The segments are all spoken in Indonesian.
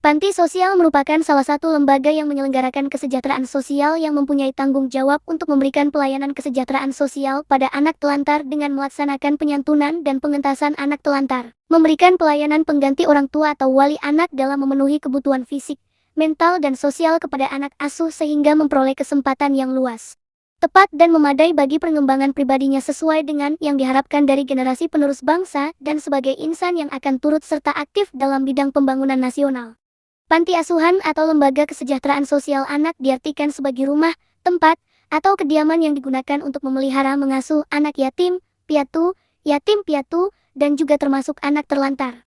Panti sosial merupakan salah satu lembaga yang menyelenggarakan kesejahteraan sosial yang mempunyai tanggung jawab untuk memberikan pelayanan kesejahteraan sosial pada anak telantar dengan melaksanakan penyantunan dan pengentasan anak telantar, memberikan pelayanan pengganti orang tua atau wali anak dalam memenuhi kebutuhan fisik, mental dan sosial kepada anak asuh sehingga memperoleh kesempatan yang luas, tepat dan memadai bagi pengembangan pribadinya sesuai dengan yang diharapkan dari generasi penerus bangsa dan sebagai insan yang akan turut serta aktif dalam bidang pembangunan nasional. Panti asuhan atau lembaga kesejahteraan sosial anak diartikan sebagai rumah, tempat, atau kediaman yang digunakan untuk memelihara mengasuh anak yatim piatu, dan juga termasuk anak terlantar.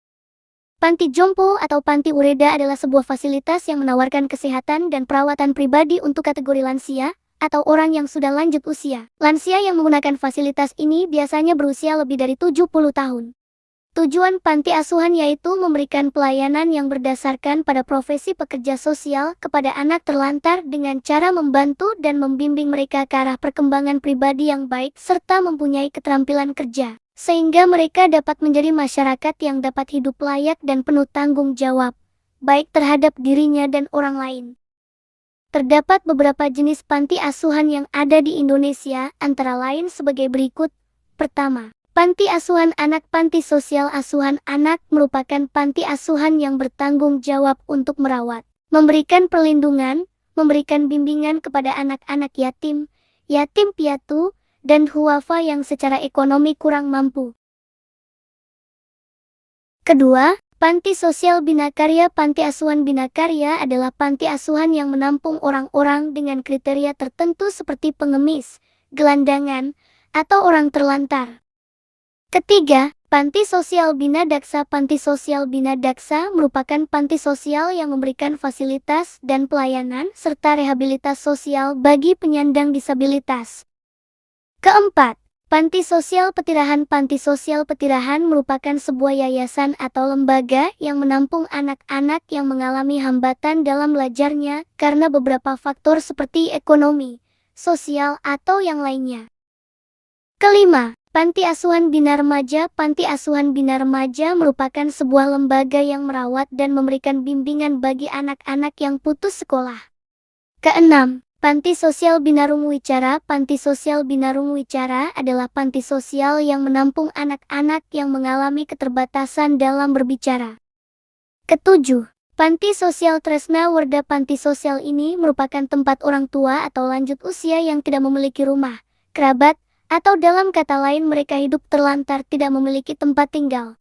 Panti jompo atau panti ureda adalah sebuah fasilitas yang menawarkan kesehatan dan perawatan pribadi untuk kategori lansia, atau orang yang sudah lanjut usia. Lansia yang menggunakan fasilitas ini biasanya berusia lebih dari 70 tahun. Tujuan panti asuhan yaitu memberikan pelayanan yang berdasarkan pada profesi pekerja sosial kepada anak terlantar dengan cara membantu dan membimbing mereka ke arah perkembangan pribadi yang baik serta mempunyai keterampilan kerja, sehingga mereka dapat menjadi masyarakat yang dapat hidup layak dan penuh tanggung jawab, baik terhadap dirinya dan orang lain. Terdapat beberapa jenis panti asuhan yang ada di Indonesia, antara lain sebagai berikut. Pertama, panti asuhan anak. Panti sosial asuhan anak merupakan panti asuhan yang bertanggung jawab untuk merawat, memberikan perlindungan, memberikan bimbingan kepada anak-anak yatim piatu, dan huwafa yang secara ekonomi kurang mampu. Kedua, panti sosial bina karya. Panti asuhan bina karya adalah panti asuhan yang menampung orang-orang dengan kriteria tertentu seperti pengemis, gelandangan, atau orang terlantar. Ketiga, panti sosial bina daksa. Panti sosial bina daksa merupakan panti sosial yang memberikan fasilitas dan pelayanan serta rehabilitas sosial bagi penyandang disabilitas. Keempat, panti sosial petirahan. Panti sosial petirahan merupakan sebuah yayasan atau lembaga yang menampung anak-anak yang mengalami hambatan dalam belajarnya karena beberapa faktor seperti ekonomi, sosial, atau yang lainnya. Kelima, panti asuhan bina remaja. Panti asuhan bina remaja merupakan sebuah lembaga yang merawat dan memberikan bimbingan bagi anak-anak yang putus sekolah. Keenam, panti sosial bina rumuwicara. Panti sosial bina rumuwicara adalah panti sosial yang menampung anak-anak yang mengalami keterbatasan dalam berbicara. Ketujuh, panti sosial tresna warda. Panti sosial ini merupakan tempat orang tua atau lanjut usia yang tidak memiliki rumah, kerabat, atau dalam kata lain mereka hidup terlantar tidak memiliki tempat tinggal.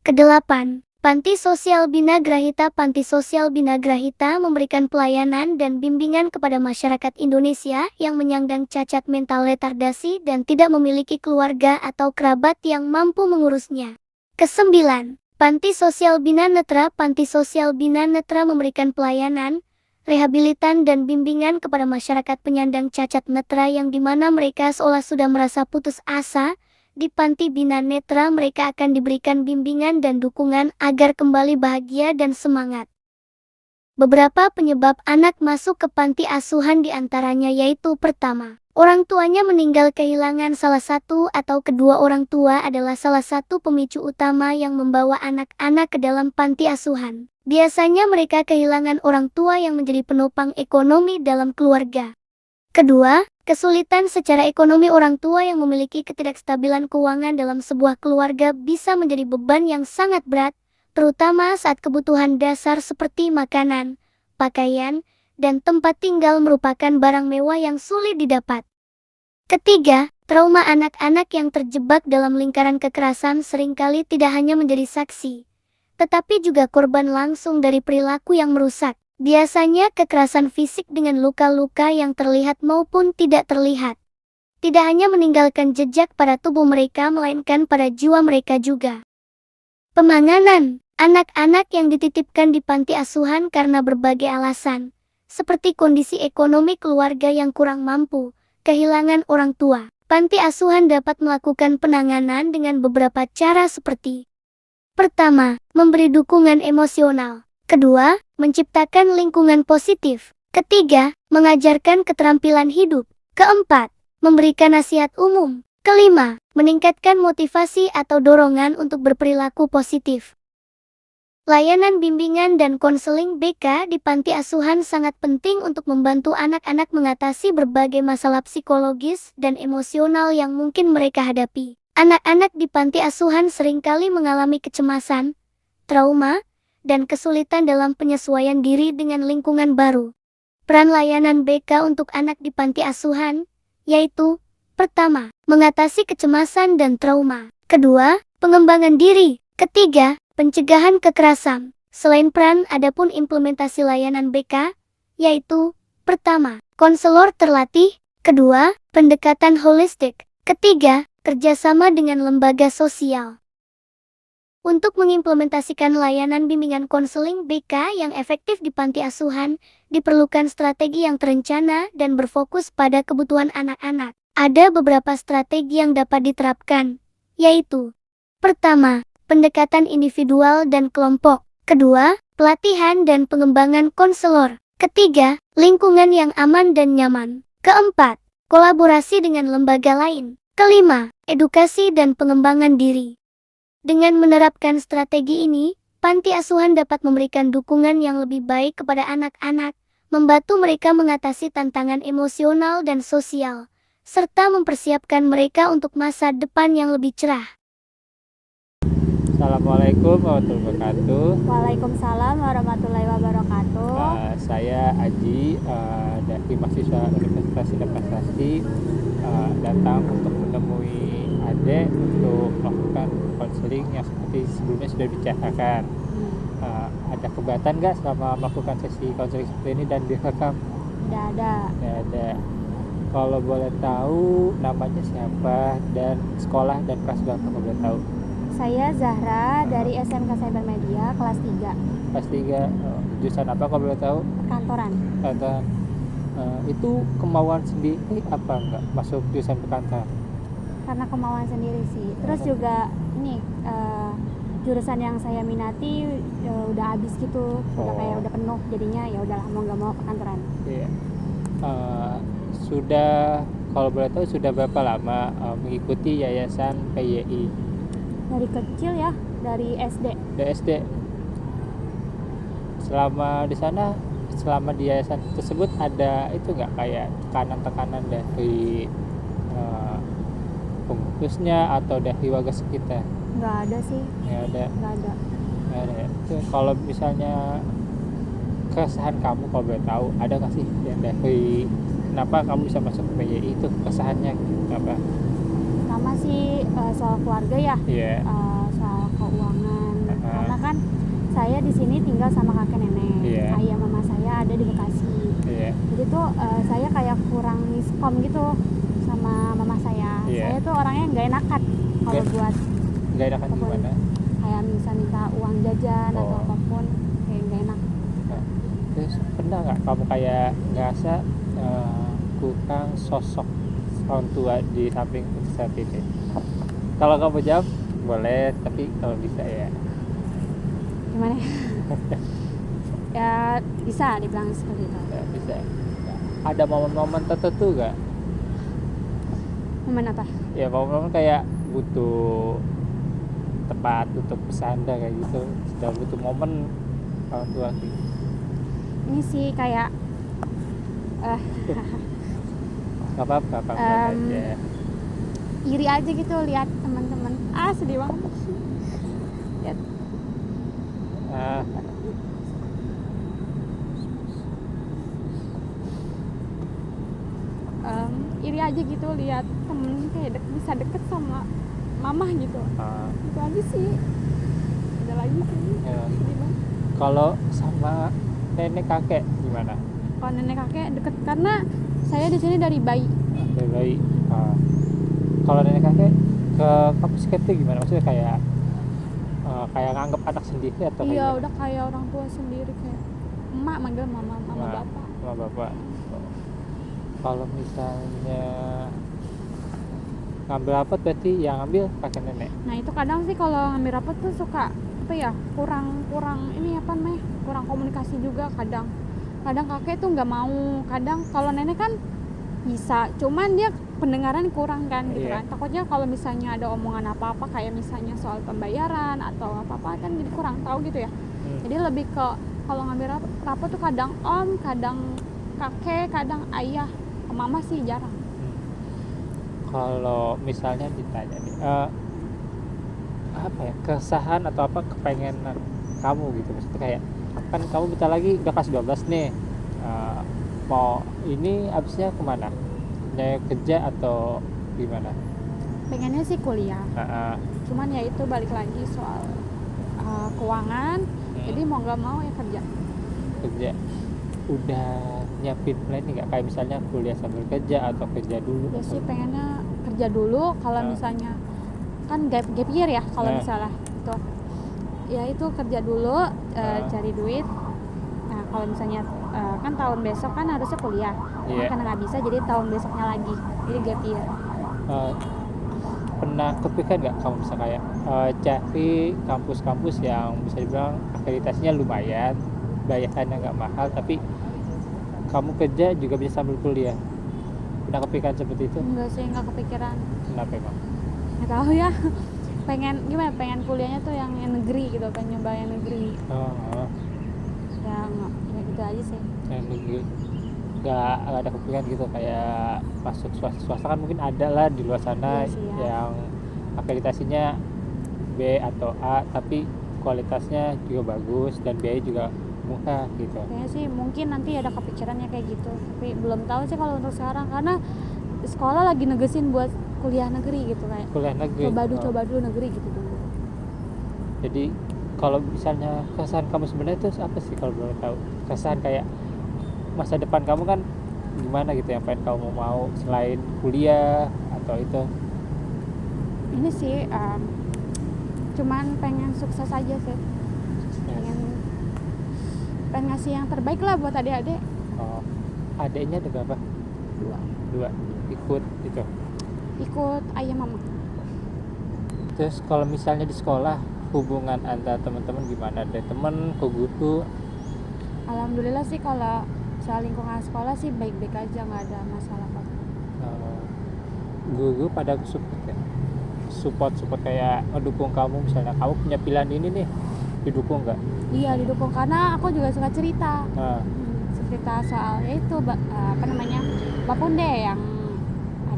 Kedelapan, panti sosial bina grahita. Panti sosial bina grahita memberikan pelayanan dan bimbingan kepada masyarakat Indonesia yang menyandang cacat mental retardasi dan tidak memiliki keluarga atau kerabat yang mampu mengurusnya. Kesembilan, panti sosial bina netra. Panti sosial bina netra memberikan pelayanan, rehabilitan dan bimbingan kepada masyarakat penyandang cacat netra yang dimana mereka seolah sudah merasa putus asa. Di panti bina netra mereka akan diberikan bimbingan dan dukungan agar kembali bahagia dan semangat. Beberapa penyebab anak masuk ke panti asuhan diantaranya yaitu: pertama, orang tuanya meninggal. Kehilangan salah satu atau kedua orang tua adalah salah satu pemicu utama yang membawa anak-anak ke dalam panti asuhan. Biasanya mereka kehilangan orang tua yang menjadi penopang ekonomi dalam keluarga. Kedua, kesulitan secara ekonomi. Orang tua yang memiliki ketidakstabilan keuangan dalam sebuah keluarga bisa menjadi beban yang sangat berat, terutama saat kebutuhan dasar seperti makanan, pakaian, dan tempat tinggal merupakan barang mewah yang sulit didapat. Ketiga, trauma. Anak-anak yang terjebak dalam lingkaran kekerasan seringkali tidak hanya menjadi saksi, tetapi juga korban langsung dari perilaku yang merusak. Biasanya kekerasan fisik dengan luka-luka yang terlihat maupun tidak terlihat. Tidak hanya meninggalkan jejak pada tubuh mereka, melainkan pada jiwa mereka juga. Penanganan anak-anak yang dititipkan di panti asuhan karena berbagai alasan, seperti kondisi ekonomi keluarga yang kurang mampu, kehilangan orang tua. Panti asuhan dapat melakukan penanganan dengan beberapa cara seperti: pertama, memberi dukungan emosional. Kedua, menciptakan lingkungan positif. Ketiga, mengajarkan keterampilan hidup. Keempat, memberikan nasihat umum. Kelima, meningkatkan motivasi atau dorongan untuk berperilaku positif. Layanan bimbingan dan konseling BK di panti asuhan sangat penting untuk membantu anak-anak mengatasi berbagai masalah psikologis dan emosional yang mungkin mereka hadapi. Anak-anak di panti asuhan seringkali mengalami kecemasan, trauma, dan kesulitan dalam penyesuaian diri dengan lingkungan baru. Peran layanan BK untuk anak di panti asuhan, yaitu: pertama, mengatasi kecemasan dan trauma. Kedua, pengembangan diri. Ketiga, pencegahan kekerasan. Selain peran, adapun implementasi layanan BK, yaitu: pertama, konselor terlatih. Kedua, pendekatan holistik. Ketiga, kerjasama dengan lembaga sosial. Untuk mengimplementasikan layanan bimbingan konseling BK yang efektif di panti asuhan, diperlukan strategi yang terencana dan berfokus pada kebutuhan anak-anak. Ada beberapa strategi yang dapat diterapkan, yaitu: pertama, pendekatan individual dan kelompok. Kedua, pelatihan dan pengembangan konselor. Ketiga, lingkungan yang aman dan nyaman. Keempat, kolaborasi dengan lembaga lain. Kelima, edukasi dan pengembangan diri. Dengan menerapkan strategi ini, panti asuhan dapat memberikan dukungan yang lebih baik kepada anak-anak, membantu mereka mengatasi tantangan emosional dan sosial, serta mempersiapkan mereka untuk masa depan yang lebih cerah. Assalamualaikum warahmatullahi wabarakatuh. Waalaikumsalam warahmatullahi wabarakatuh. Saya Aji dari mahasiswa Universitas Prestasi datang untuk menemui Ade untuk melakukan konseling yang seperti sebelumnya sudah dibicarakan. Ada keberatan nggak selama melakukan sesi konseling seperti ini dan direkam? Tidak ada. Nggak ada. Kalau boleh tahu namanya siapa dan sekolah dan kelas berapa kalau boleh tahu? Saya Zahra dari SMK Cybermedia kelas 3. Kelas 3, jurusan apa kalau boleh tahu? Perkantoran. Perkantoran. Itu kemauan sendiri apa enggak masuk jurusan perkantoran? Karena kemauan sendiri sih. Terus juga ini jurusan yang saya minati udah habis gitu, udah kayak udah penuh, jadinya ya udahlah mau nggak mau perkantoran. Iya. Sudah kalau boleh tahu sudah berapa lama mengikuti yayasan PYI? Dari kecil ya, dari SD. Dari SD. Selama di sana, selama di yayasan tersebut ada itu nggak kayak tekanan-tekanan dari pengurusnya atau dari warga sekitar? Nggak ada sih. Nggak ada. Nggak ada. Nggak ada ya. Itu kalau misalnya keresahan kamu kalau boleh tahu ada nggak sih yang dari kenapa kamu bisa masuk ke PYI itu keresahannya apa? Pertama sih soal keluarga ya. Iya. Soal keuangan. Karena kan saya di sini tinggal sama kakek nenek. Yeah. Ayah mama saya ada di Bekasi. Yeah. Jadi tuh saya kayak kurang miskom gitu sama mama saya. Yeah. Saya tuh orangnya nggak enakan kalau buat nggak enakan gimana? Kayak bisa minta uang jajan atau apapun, kayak nggak enak. Terus pernah nggak kamu kayak ngerasa kurang sosok orang tua di samping saat ini? Kalau kamu jawab boleh, tapi kalau bisa ya gimana ya bisa dibilang seperti itu ya, bisa. Ada momen-momen tertentu nggak? Momen apa? Ya momen-momen kayak butuh tempat untuk bersandar kayak gitu, sudah butuh momen orang tua gitu. Ini sih kayak nggak apa-apa aja. Iri aja gitu lihat teman-teman, sedih banget lihat. Iri aja gitu lihat temen kayak bisa deket sama mama gitu. Itu aja sih, ada lagi sih Ya. sedih banget. Kalau sama nenek kakek gimana? Kalau nenek kakek deket karena saya di sini dari bayi. Dari bayi. Kalau nenek kakek ke kamu skeptis gimana? Maksudnya kayak nganggap anak sendiri atau kayak Iya, gimana? udah kayak orang tua sendiri, kayak emak manggil mama bapak. Sama bapak. Kalau misalnya ngambil rapat berarti yang ngambil kakek nenek. Nah itu kadang sih kalau ngambil rapat tuh suka apa ya, kurang ini apa namanya, kurang komunikasi juga kadang kakek tuh nggak mau. Kadang kalau nenek kan bisa, cuman dia pendengaran kurang kan gitu. Iya. Kan takutnya kalau misalnya ada omongan apa-apa kayak misalnya soal pembayaran atau apa-apa kan jadi kurang tahu gitu ya. Jadi lebih ke kalau ngambil rapot tuh kadang om, kadang kakek, kadang ayah. Ke mama sih jarang. Kalau misalnya ditanya nih, apa ya, keresahan atau apa kepengenan kamu gitu, maksudnya kayak kan kamu bentar lagi udah kelas 12 nih, mau ini abisnya kemana, nyari kerja atau gimana? Pengennya sih kuliah. Nah, Cuman ya itu balik lagi soal keuangan. Jadi mau nggak mau ya kerja. kerja udah nyiapin plan nggak, kayak misalnya kuliah sambil kerja atau kerja dulu? Ya sih pengennya kerja dulu. Kalau misalnya kan gap year ya kalau misalnya itu ya itu kerja dulu, cari duit. Nah kalau misalnya kan tahun besok kan harusnya kuliah. Nah, karena nggak bisa jadi tahun besoknya lagi, jadi gap year. Pernah kepikiran nggak kamu bisa kayak cari kampus-kampus yang bisa dibilang akreditasinya lumayan, bayarannya nggak mahal, tapi kamu kerja juga bisa sambil kuliah? Pernah kepikiran seperti itu? Enggak sih, nggak kepikiran. Kenapa emang? Nggak tahu ya. Pengen gimana? Pengen kuliahnya tuh yang negeri gitu, pengen nyoba yang negeri. Yang ya gitu aja sih. Yang negeri nggak ada kepikiran gitu kayak masuk swasta kan mungkin ada lah di luar sana. Iya sih, ya. Yang akreditasinya B atau A tapi kualitasnya juga bagus dan biaya juga murah gitu. Kayaknya sih mungkin nanti ada kepikirannya kayak gitu, tapi belum tahu sih kalau untuk sekarang karena sekolah lagi negesin buat kuliah negeri gitu, kayak Kuliah negeri. coba dulu negeri gitu dulu. Jadi kalau misalnya keresahan kamu sebenarnya itu apa sih kalau boleh tahu? Keresahan kayak masa depan kamu kan gimana gitu, yang pengen kamu mau selain kuliah atau itu? Ini sih cuman pengen sukses aja sih, pengen ngasih yang terbaik lah buat adik-adik. Adiknya ada berapa? Dua. Ikut itu? Ikut ayah mama. Terus kalau misalnya di sekolah hubungan antara teman-teman gimana? Dari teman ke guru? Alhamdulillah sih kalau soal lingkungan sekolah sih baik-baik aja, nggak ada masalah apa. Guru pada support kayak ngedukung kamu, misalnya kamu punya pilihan ini nih, didukung nggak? Iya didukung, karena aku juga suka cerita. Cerita soal ya itu apa namanya, apapun deh yang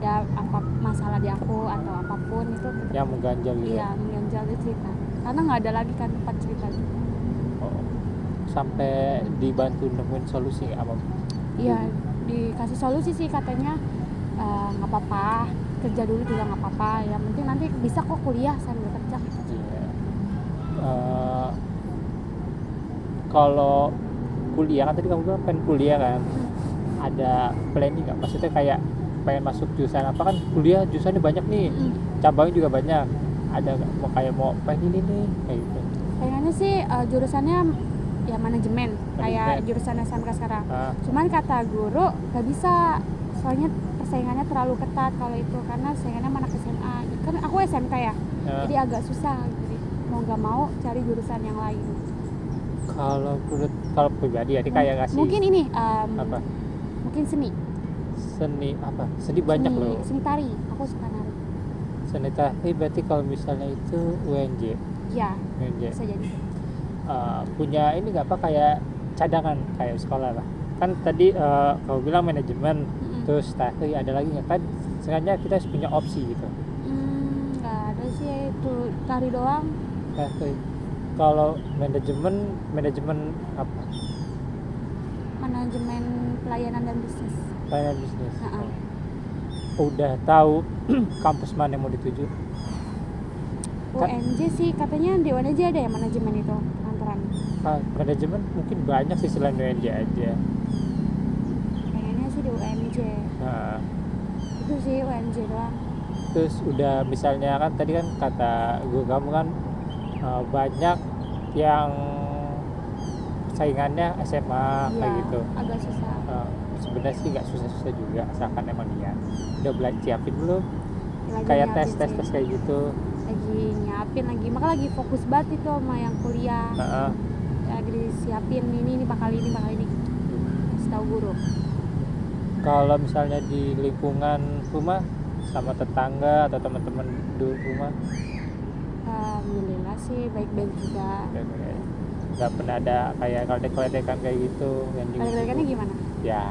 ada apa masalah di aku atau apapun itu tetap, yang mengganjal gitu. Iya mengganjal di cerita, karena nggak ada lagi kan tempat cerita gitu. Sampai dibantu nemuin solusi nggak apa? Iya dikasih solusi sih, katanya nggak apa-apa, kerja dulu juga nggak apa-apa, yang penting nanti bisa kok kuliah sambil kerja. Iya. Kalau kuliah kan tadi kamu bilang pengen kuliah kan, ada planning nggak? Maksudnya kayak pengen masuk jurusan apa, kan kuliah jurusannya banyak nih, cabangnya juga banyak, ada nggak mau kayak mau pengen ini nih kayak gitu? Pengennya sih jurusannya ya manajemen kayak jurusan SMK sekarang. Cuman kata guru gak bisa, soalnya persaingannya terlalu ketat kalau itu, karena saingannya anak SMA, kan aku SMK ya, jadi agak susah, jadi mau nggak mau cari jurusan yang lain. Kalau pribadi ya, kayak ngasih mungkin ini apa? Mungkin seni apa? Seni banyak loh. Seni tari, aku suka nari. Seni tari berarti kalau misalnya itu UNJ. Ya UNJ. bisa jadi. Punya ini nggak apa kayak cadangan kayak sekolah lah. Kan tadi kau bilang manajemen, terus tari ada lagi nggak, kan? Sengaja kita harus punya opsi gitu. Nggak ada sih, itu tari doang. Tari. Kalau manajemen apa? Manajemen pelayanan dan bisnis. Pelayanan bisnis. Udah tahu kampus mana yang mau dituju? UNJ sih katanya, di UNJ ada ya manajemen itu antara. Manajemen mungkin banyak sih selain UNJ aja. Pengennya sih di UNJ. Itu sih UNJ doang. Terus udah misalnya kan tadi kan kata gue kamu kan banyak yang saingannya SMA kayak gitu. Agak susah. Sebenarnya sih nggak susah-susah juga, asalkan emang niat. Udah belajar siapin belum? Lagi Kayak nyiapin tes kayak gitu. Lagi nyiapin lagi, maka lagi fokus banget itu sama yang kuliah. Lagi disiapin ini bakal ini kasih tahu guru. Kalau misalnya di lingkungan rumah sama tetangga atau teman-teman di rumah? Alhamdulillah sih baik-baik juga. nggak pernah ada kayak keledek-keledekan kayak gitu yang Ledek-ledekannya gimana? ya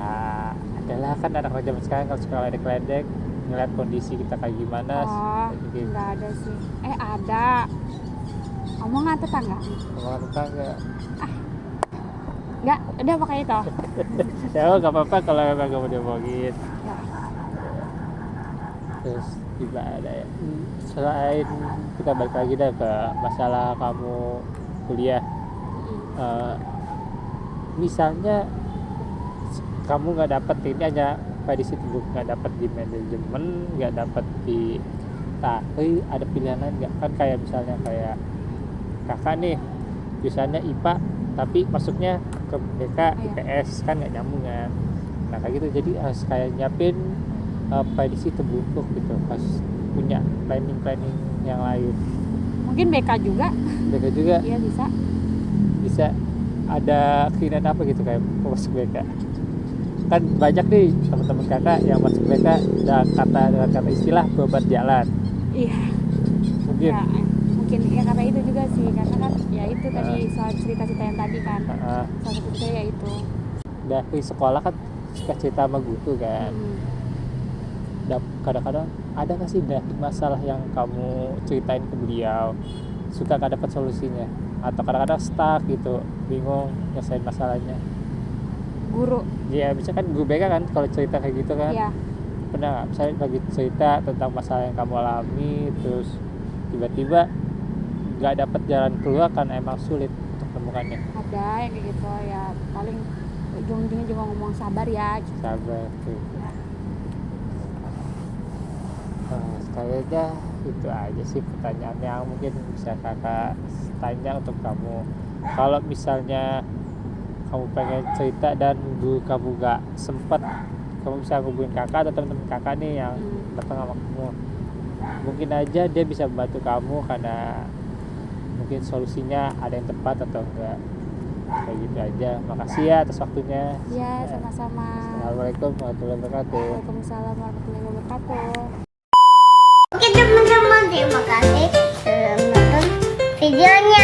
adalah kan anak zaman sekarang kalau suka ledek-ledek ngeliat kondisi kita kayak gimana Oh, gitu. nggak ada sih. Ada. Omongan tetangga? Omongan tetangga Nggak, udah pakai itu. ya nggak apa-apa kalau memang kamu diomongin. Ya. Terus gimana ya, selain kita balik lagi deh ke masalah kamu kuliah, misalnya kamu nggak dapet ini aja kayak di situ, nggak dapet di manajemen, nggak dapet di tapi ada pilihan lain nggak, kan kayak misalnya kayak kakak nih misalnya IPA tapi masuknya ke BK IPS kan nggak nyambung kan, nah kayak gitu jadi harus kayak nyiapin prediksi terburuk gitu, harus punya planning yang lain. Mungkin BK juga. BK juga Iya bisa ada keinginan apa gitu kayak mau masuk BK, kan banyak nih teman-teman kakak yang masuk BK dengan kata istilah berobat jalan. Iya. Mungkin Ya, mungkin ya karena itu juga sih, karena kan ya itu tadi soal cerita-cerita yang tadi kan. Salah satu cerita ya itu. dari sekolah kan suka cerita sama guru kan. Kadang-kadang ada nggak sih dari masalah yang kamu ceritain ke beliau suka nggak dapat solusinya, atau kadang-kadang stuck gitu bingung nyelesain masalahnya? Guru. Ya bisa kan guru BK kan kalau cerita kayak gitu kan. Iya. Pernah nggak misalnya lagi cerita tentang masalah yang kamu alami terus tiba-tiba nggak dapat jalan keluar kan emang sulit untuk menemukannya? Ada yang kayak gitu ya, paling ujung-ujungnya juga ngomong sabar ya. Sabar tuh. Kayaknya itu aja sih pertanyaan yang mungkin bisa kakak tanya untuk kamu. Kalau misalnya kamu pengen cerita dan guru kamu gak sempet, kamu bisa hubungin kakak atau teman-teman kakak nih yang datang sama kamu, mungkin aja dia bisa membantu kamu karena mungkin solusinya ada yang tepat atau enggak. Kayak gitu aja. Makasih ya atas waktunya. Ya, sama-sama. Assalamualaikum warahmatullahi wabarakatuh. Waalaikumsalam warahmatullahi wabarakatuh. Oke teman-teman, terima kasih sudah menonton videonya.